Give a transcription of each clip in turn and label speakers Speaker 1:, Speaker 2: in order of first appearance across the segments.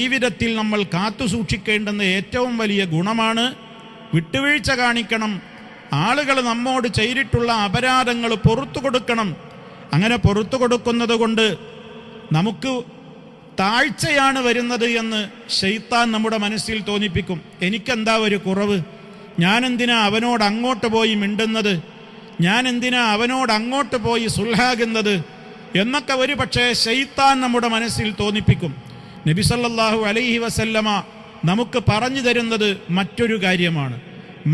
Speaker 1: ജീവിതത്തിൽ നമ്മൾ കാത്തു സൂക്ഷിക്കേണ്ടുന്ന ഏറ്റവും വലിയ ഗുണമാണ് വിട്ടുവീഴ്ച കാണിക്കണം. ആളുകൾ നമ്മോട് ചെയ്തിട്ടുള്ള അപരാധങ്ങൾ പുറത്തു കൊടുക്കണം. അങ്ങനെ പുറത്തു കൊടുക്കുന്നത് കൊണ്ട് നമുക്ക് താഴ്ചയാണ് വരുന്നത് എന്ന് ശൈത്താൻ നമ്മുടെ മനസ്സിൽ തോന്നിപ്പിക്കും. എനിക്കെന്താ ഒരു കുറവ്? ഞാനെന്തിനാ അവനോട് അങ്ങോട്ട് പോയി മിണ്ടുന്നത്? ഞാനെന്തിനാ അവനോട് അങ്ങോട്ട് പോയി സുൽഹാകുന്നത് എന്നൊക്കെ ഒരു പക്ഷേ ശൈത്താൻ നമ്മുടെ മനസ്സിൽ തോന്നിപ്പിക്കും. നബി സല്ലല്ലാഹു അലൈഹി വസല്ലമ നമുക്ക് പറഞ്ഞു തരുന്നത് മറ്റൊരു കാര്യമാണ്.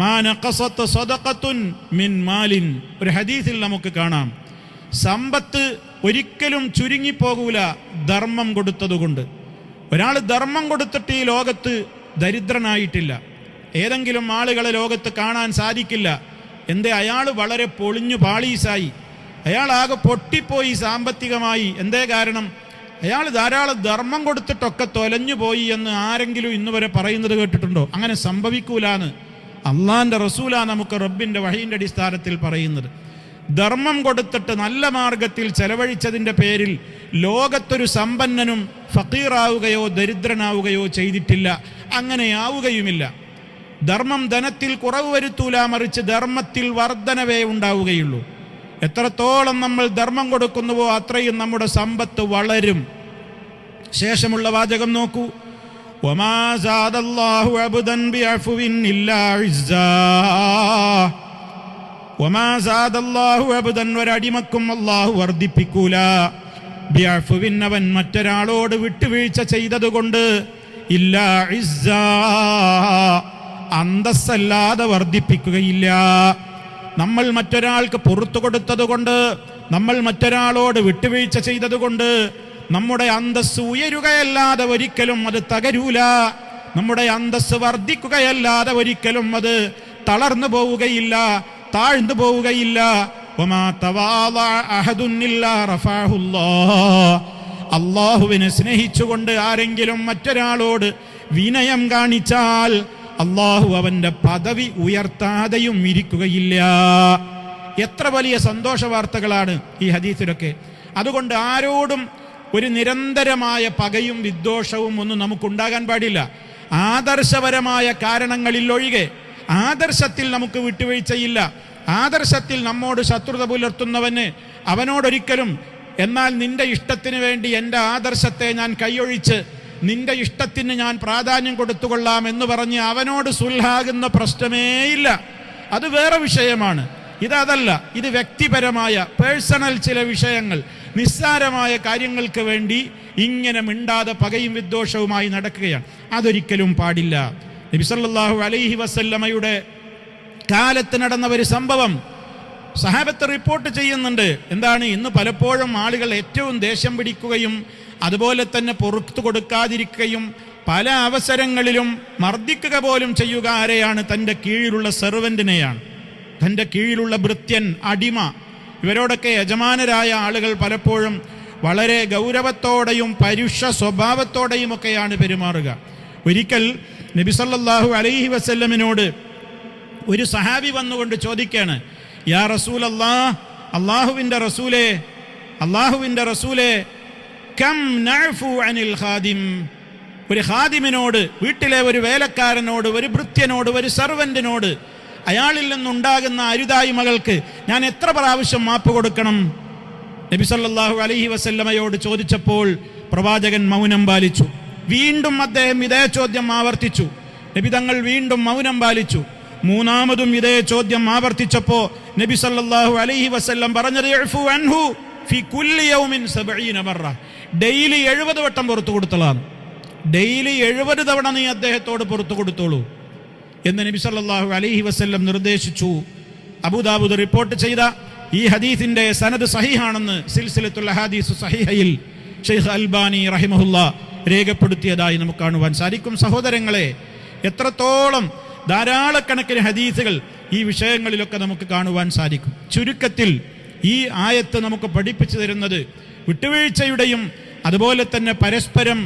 Speaker 1: മാ നഖസത സദഖത്തുൻ മിൻ മാലിൻ. ഒരു ഹദീസിൽ നമുക്ക് കാണാം, സമ്പത്ത് ഒരിക്കലും ചുരുങ്ങിപ്പോകൂല ധർമ്മം കൊടുത്തതുകൊണ്ട്. ഒരാൾ ധർമ്മം കൊടുത്തിട്ട് ഈ ലോകത്ത് ദരിദ്രനായിട്ടില്ല. ഏതെങ്കിലും ആളുകളെ ലോകത്ത് കാണാൻ സാധിക്കില്ല. എന്തേ? അയാൾ വളരെ പൊളിഞ്ഞു പാളീസായി, അയാളാകെ പൊട്ടിപ്പോയി സാമ്പത്തികമായി. എന്തേ കാരണം? അയാൾ ധാരാളം ധർമ്മം കൊടുത്തിട്ടൊക്കെ തൊലഞ്ഞു പോയി എന്ന് ആരെങ്കിലും ഇന്നുവരെ പറയുന്നത് കേട്ടിട്ടുണ്ടോ? അങ്ങനെ സംഭവിക്കൂലാന്ന് അള്ളാന്റെ റസൂലാ നമുക്ക് റബ്ബിന്റെ വഹീന്റെ അടിസ്ഥാനത്തിൽ പറയുന്നത്. ധർമ്മം കൊടുത്തിട്ട് നല്ല മാർഗത്തിൽ ചെലവഴിച്ചതിൻ്റെ പേരിൽ ലോകത്തൊരു സമ്പന്നനും ഫക്കീറാവുകയോ ദരിദ്രനാവുകയോ ചെയ്തിട്ടില്ല, അങ്ങനെയാവുകയുമില്ല. ധർമ്മം ധനത്തിൽ കുറവ് വരുത്തൂല, മറിച്ച് ധർമ്മത്തിൽ വർധനവേ ഉണ്ടാവുകയുള്ളൂ. എത്രത്തോളം നമ്മൾ ധർമ്മം കൊടുക്കുന്നുവോ അത്രയും നമ്മുടെ സമ്പത്ത് വളരും. ശേഷമുള്ള വാചകം നോക്കൂ, വമാ സാദല്ലാഹു അബ്ദൻ ബിഅഫ്വിൻ ഇല്ലാ ഇസ്സാ. വമാ സാദല്ലാഹു അബ്ദൻ, ഒരടിമക്കും അല്ലാഹു വർദ്ധിപ്പിക്കൂല, ബിഅഫ്വിൻ, അവൻ മറ്റൊരാളോട് വിട്ടുവീഴ്ച ചെയ്തതുകൊണ്ട്, ഇല്ലാ ഇസ്സാ, അന്തസ്സല്ലാതെ വർദ്ധിപ്പിക്കുകയില്ല. നമ്മൾ മറ്റൊരാൾക്ക് പുറത്തു കൊടുത്തതുകൊണ്ട്, നമ്മൾ മറ്റൊരാളോട് വിട്ടുവീഴ്ച ചെയ്തതുകൊണ്ട് നമ്മുടെ അന്തസ്സ് ഉയരുകയല്ലാതെ ഒരിക്കലും അത് തകരൂല. നമ്മുടെ അന്തസ്സ് വർദ്ധിക്കുകയല്ലാതെ ഒരിക്കലും അത് തളർന്നു പോവുകയില്ല, താഴ്ന്നു പോവുകയില്ല. വമാ തവാളഅ അഹദുൻ ഇല്ലാ റഫഅഹുല്ലാഹ്. അല്ലാഹുവിനെ സ്നേഹിച്ചുകൊണ്ട് ആരെങ്കിലും മറ്റൊരാളോട് വിനയം കാണിച്ചാൽ അല്ലാഹു അവന്റെ പദവി ഉയർത്താതെയും ഇരിക്കുകയില്ല. എത്ര വലിയ സന്തോഷ വാർത്തകളാണ് ഈ ഹദീസിലൊക്കെ. അതുകൊണ്ട് ആരോടും ഒരു നിരന്തരമായ പകയും വിദ്വേഷവും ഒന്നും നമുക്കുണ്ടാകാൻ പാടില്ല. ആദർശപരമായ കാരണങ്ങളിൽ ഒഴികെ ആദർശത്തിൽ നമുക്ക് വിട്ടുവീഴ്ചയില്ല. ആദർശത്തിൽ നമ്മോട് ശത്രുത പുലർത്തുന്നവന് അവനോടൊരിക്കലും, എന്നാൽ നിന്റെ ഇഷ്ടത്തിന് വേണ്ടി എൻ്റെ ആദർശത്തെ ഞാൻ കൈയൊഴിച്ച് നിന്റെ ഇഷ്ടത്തിന് ഞാൻ പ്രാധാന്യം കൊടുത്തുകൊള്ളാം എന്ന് പറഞ്ഞ് അവനോട് സുൽഹാകുന്ന പ്രശ്നമേയില്ല. അത് വേറെ വിഷയമാണ്. ഇതല്ല, ഇത് വ്യക്തിപരമായ പേഴ്സണൽ ചില വിഷയങ്ങൾ, നിസ്സാരമായ കാര്യങ്ങൾക്ക് വേണ്ടി ഇങ്ങനെ മിണ്ടാതെ പകയും വിദ്വേഷവുമായി നടക്കുകയാണ്. അതൊരിക്കലും പാടില്ല. നബി സല്ലല്ലാഹു അലൈഹി വസല്ലമയുടെ കാലത്ത് നടന്ന ഒരു സംഭവം സഹാബത്ത് റിപ്പോർട്ട് ചെയ്യുന്നുണ്ട്. എന്താണ്? ഇന്ന് പലപ്പോഴും ആളുകൾ ഏറ്റവും ദേഷ്യം പിടിക്കുകയും അതുപോലെ തന്നെ പുറത്തു കൊടുക്കാതിരിക്കുകയും പല അവസരങ്ങളിലും മർദ്ദിക്കുക പോലും ചെയ്യുക ആരെയാണ്? തൻ്റെ കീഴിലുള്ള സെർവൻറ്റിനെയാണ്, തൻ്റെ കീഴിലുള്ള ഭൃത്യൻ, അടിമ. ഇവരോടൊക്കെ യജമാനരായ ആളുകൾ പലപ്പോഴും വളരെ ഗൗരവത്തോടെയും പരുഷ സ്വഭാവത്തോടെയും ഒക്കെയാണ് പെരുമാറുക. ഒരിക്കൽ നബി സല്ലല്ലാഹു അലൈഹി വസല്ലമിനോട് ഒരു സഹാബി വന്നുകൊണ്ട് ചോദിക്കാണ്, യാ റസൂലല്ലാഹ്, അല്ലാഹുവിൻ്റെ റസൂലേ, അല്ലാഹുവിൻ്റെ റസൂലേ, കം നഅഫു അനിൽ ഖാദിം. ഒരു ഖാദിമിനോട്, വീട്ടിലെ ഒരു വേലക്കാരനോട്, ഒരു ഭൃത്യനോട്, ഒരു സർവന്റിനോട്, അയാളിൽ നിന്നുണ്ടാകുന്ന അരുതായ്മകൾക്ക് ഞാൻ എത്ര പ്രാവശ്യം മാപ്പ് കൊടുക്കണം? നബി സല്ലല്ലാഹു അലൈഹി വസല്ലമയോട് ചോദിച്ചപ്പോൾ പ്രവാചകൻ മൗനം പാലിച്ചു. വീണ്ടും അദ്ദേഹം ഇതേ ചോദ്യം ആവർത്തിച്ചു. നബി തങ്ങൾ വീണ്ടും മൗനം പാലിച്ചു. മൂന്നാമതും ഇതേ ചോദ്യം ആവർത്തിച്ചപ്പോൾ നബി സല്ലല്ലാഹു അലൈഹി വസല്ലം പറഞ്ഞത്, ഇഅഫു അൻഹു ഫി കുല്ലി യൗമിൻ 70 മറ. ഡെയിലി 70 വട്ടം പുറത്തു കൊടുത്തതാണ്. ഡെയിലി 70 തവണ നീ അദ്ദേഹത്തോട് പുറത്തു കൊടുത്തോളൂ എന്ന് നബി സല്ലല്ലാഹു അലൈഹി വസല്ലം നിർദ്ദേശിച്ചു. അബൂദാവൂദ് റിപ്പോർട്ട് ചെയ്ത ഈ ഹദീസിന്റെ സനദ് സഹീഹാണെന്ന് സിൽസിലത്തുൽ അഹാദീസ് സഹീഹയിൽ ഷെയ്ഖ് അൽബാനി റഹിമഹുല്ലാ രേഖപ്പെടുത്തിയതായി നമുക്ക് കാണുവാൻ സാധിക്കും. സഹോദരങ്ങളെ, എത്രത്തോളം ധാരാളക്കണക്കിന് ഹദീസുകൾ ഈ വിഷയങ്ങളിലൊക്കെ നമുക്ക് കാണുവാൻ സാധിക്കും. ചുരുക്കത്തിൽ ഈ ആയത്ത് നമുക്ക് പഠിപ്പിച്ചു തരുന്നത് വിട്ടുവീഴ്ചയുടെയും അതുപോലെ തന്നെ പരസ്പരം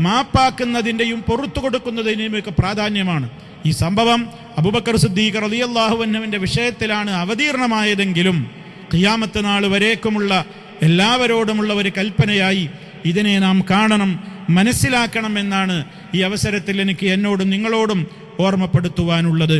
Speaker 1: മാപ്പാക്കുന്നതിൻ്റെയും പുറത്തു കൊടുക്കുന്നതിൻ്റെയും ഒക്കെ പ്രാധാന്യമാണ്. ഈ സംഭവം അബൂബക്കർ സിദ്ദീഖ് റളിയല്ലാഹു അൻഹുവിൻ്റെ വിഷയത്തിലാണ് അവതീർണമായതെങ്കിലും ഖിയാമത്ത് നാൾ വരേക്കുമുള്ള എല്ലാവരോടുമുള്ള ഒരു കൽപ്പനയായി ഇതിനെ നാം കാണണം. മനസ്സിലാക്കണമെന്നാണ് ഈ അവസരത്തിൽ എനിക്ക് എന്നോടും നിങ്ങളോടും ഓർമ്മപ്പെടുത്തുവാനുള്ളത്.